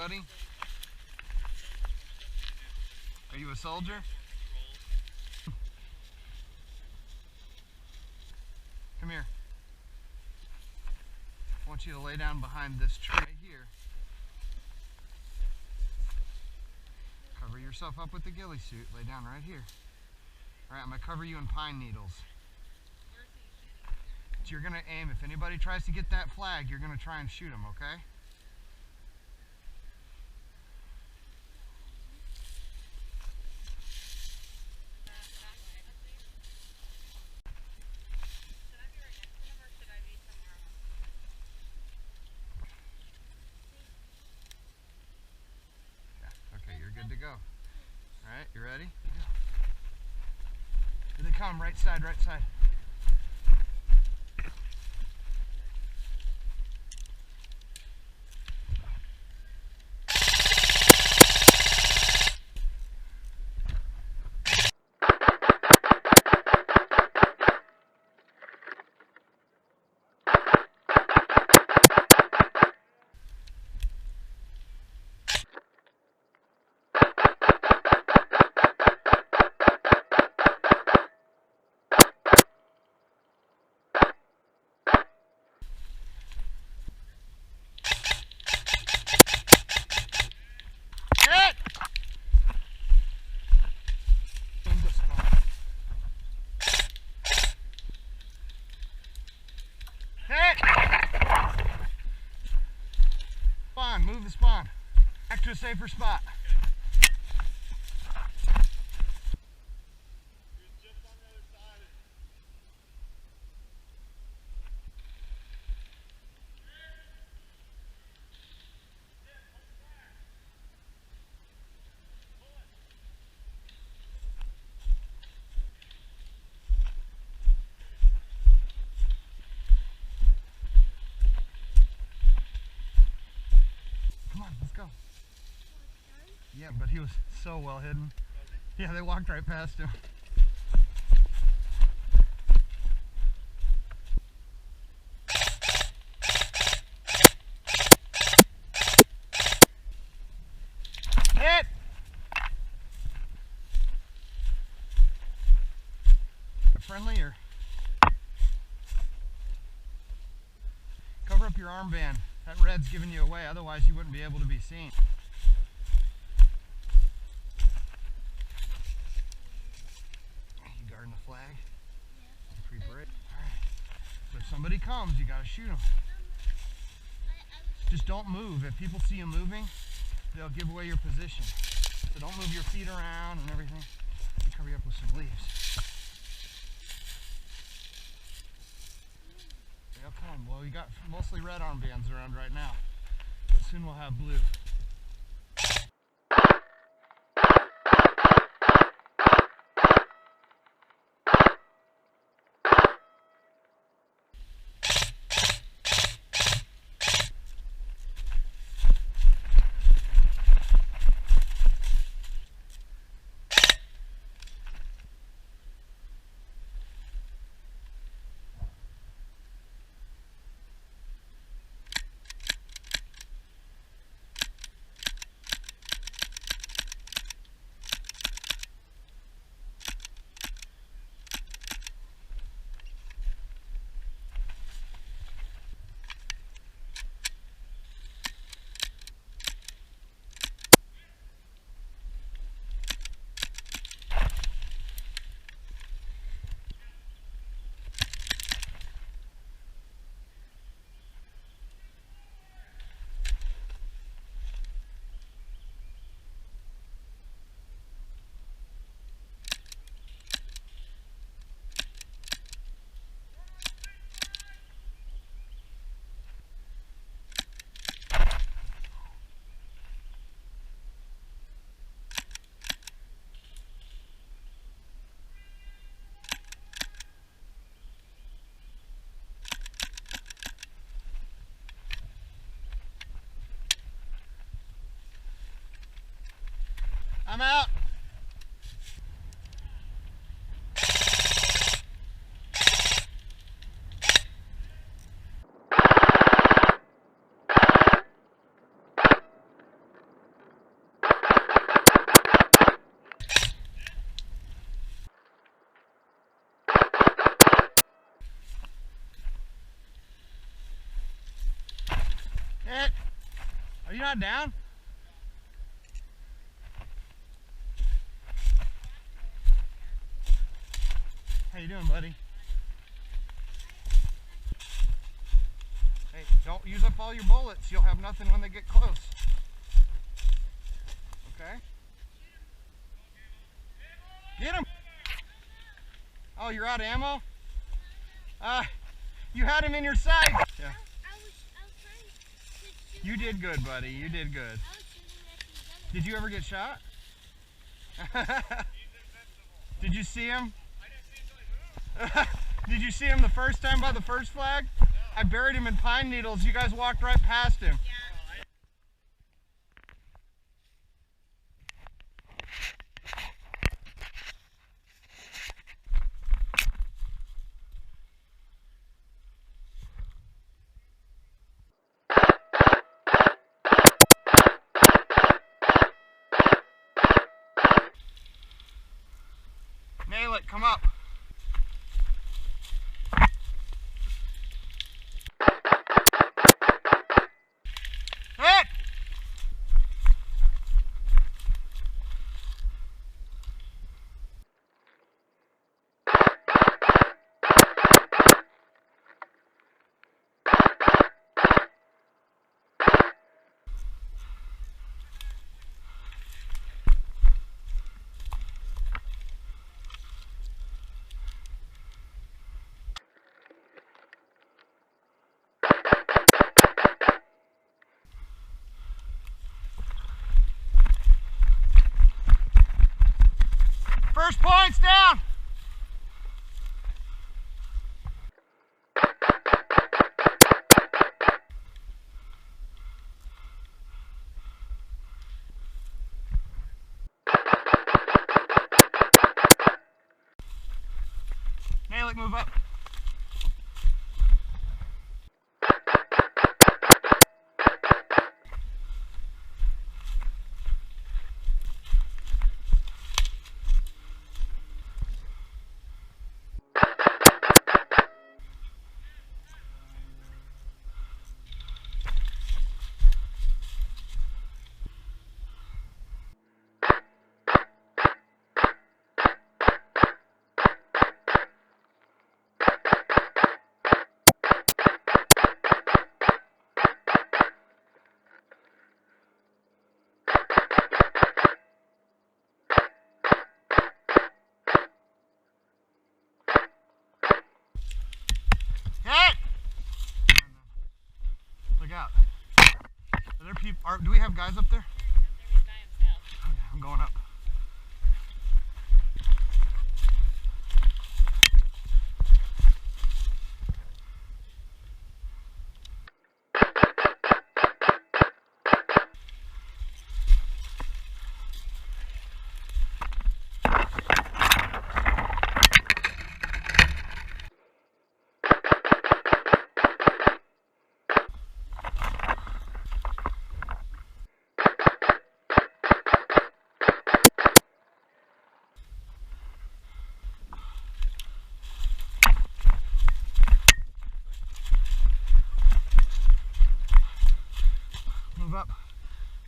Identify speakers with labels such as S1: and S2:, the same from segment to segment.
S1: buddy? Are you a soldier? Come here. I want you to lay down behind this tree right here. Cover yourself up with the ghillie suit. Lay down right here. Alright, I'm going to cover you in pine needles. So you're going to aim. If anybody tries to get that flag, you're going to try and shoot them, okay? Good to go. Alright, you ready? Here they come, right side, right side. Move the spawn. Back to a safer spot. Let's go. Yeah, but he was so well hidden. Yeah, they walked right past him. Hit! Friendly or? Cover up your armband. That red's giving you away, otherwise you wouldn't be able to be seen. You guarding the flag? Yeah. Pre-parade? Alright. So if somebody comes, you gotta shoot them. Just don't move. If people see you moving, they'll give away your position. So don't move your feet around and everything. We cover you up with some leaves. Yeah, come on. Well, you got mostly red armbands around right now, but soon we'll have blue. I'm out. not down? How you doing, buddy? Hey, don't use up all your bullets. You'll have nothing when they get close. Okay? Get him! Oh, you're out of ammo? You had him in your sight. Yeah.
S2: I was trying to shoot.
S1: You did good, buddy. You did good. Did you ever get shot? Did you see him? Did you see him the first time by the first flag? No. I buried him in pine needles. You guys walked right past him. Yeah. Nail it, come up. Hit! First points down. Nail it, move up. Are there people? Do we have guys up there?
S2: He's by himself.
S1: Okay, I'm going up. Move up.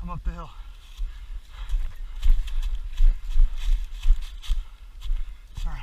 S1: I'm up the hill. All right.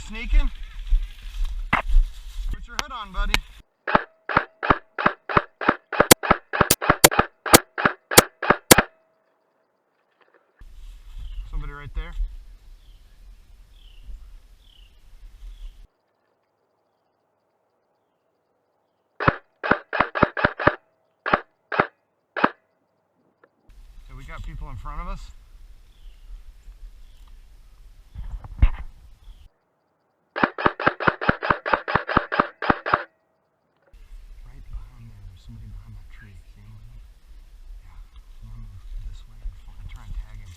S1: sneaking? Put your hood on, buddy. Somebody right there. So we got people in front of us. Somebody behind that tree. See him? Yeah. I'm gonna move this way and try and tag him.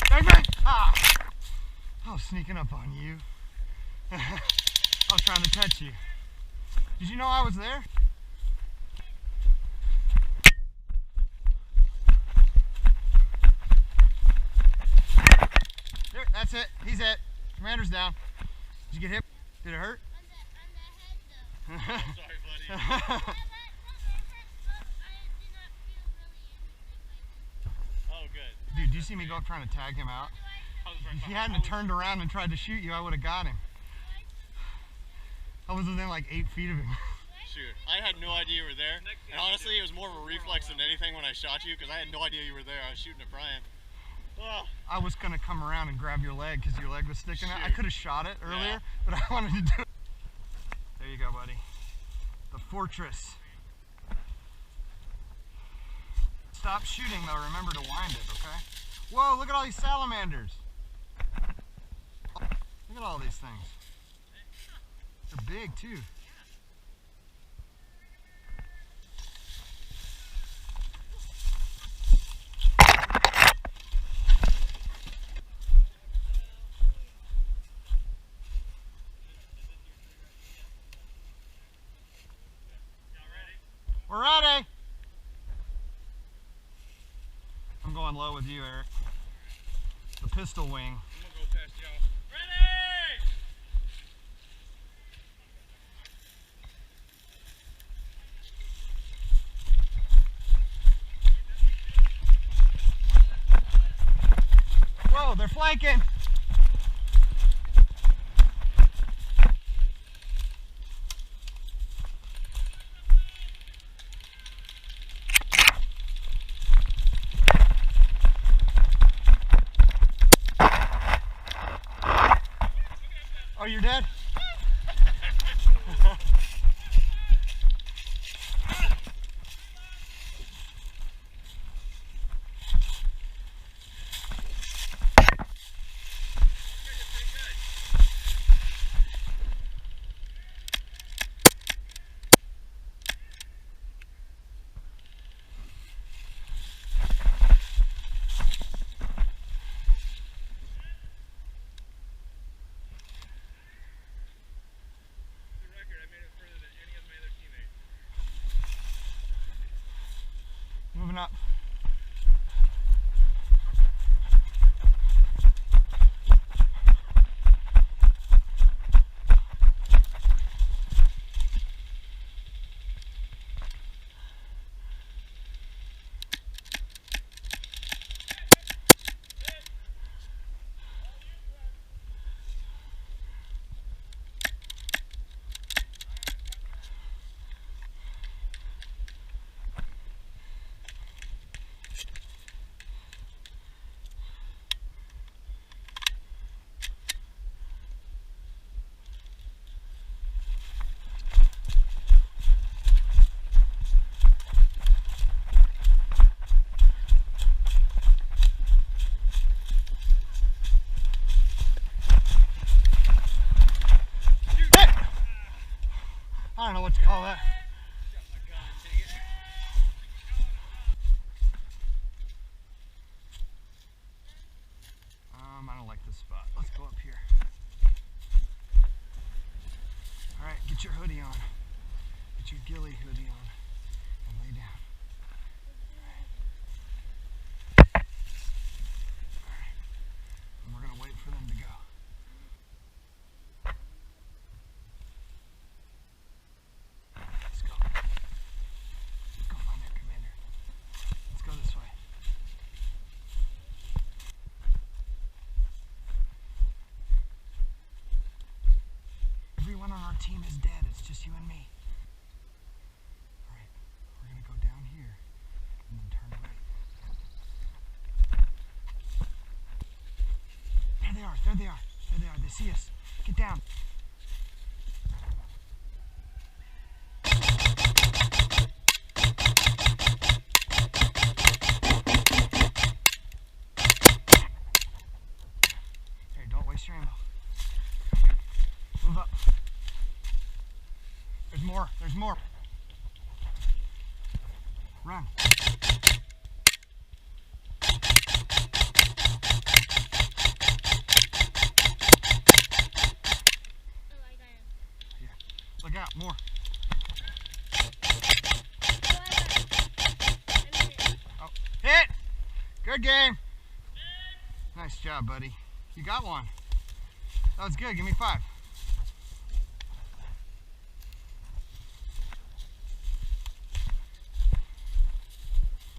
S1: Bang, bang! Ah! I was sneaking up on you. I was trying to touch you. Did you know I was there? There, that's it. He's it. Commander's down. Did you get hit? Did it hurt?
S2: On the head though.
S3: Sorry, buddy.
S2: That hurt, but I did not feel really anything.
S3: Oh, good.
S1: Dude, do you see me go up trying to tag him out? If he hadn't turned around and tried to shoot you, I would have got him. I was within like 8 feet of him.
S3: Shoot, I had no idea you were there. And honestly, it was more of a reflex than anything when I shot you because I had no idea you were there. I was shooting at Brian. Oh.
S1: I was going to come around and grab your leg because your leg was sticking out. I
S3: Shoot.
S1: could have shot it earlier,
S3: Yeah.
S1: but I wanted to do it. There you go, buddy. The fortress. Stop shooting though, remember to wind it, okay? Whoa, look at all these salamanders. Look at all these things. They're big too. We're ready. I'm going low with you, Eric. The pistol wing.
S3: I'm gonna go past y'all. Ready!
S1: Whoa, they're flanking. Oh, you're dead? Moving up. I don't know what to call that. I don't like this spot. Let's go up here. Alright, get your hoodie on. Get your ghillie hoodie on. And lay down. our team is dead. It's just you and me. All right, we're gonna go down here and then turn right. There they are. There they are. There they are. They see us. Get down. Hey, don't waste your ammo. Move up. There's more. There's more. Run. Look out, more. Oh, hit! Good game. Nice job, buddy. You got one. That was good. Give me 5.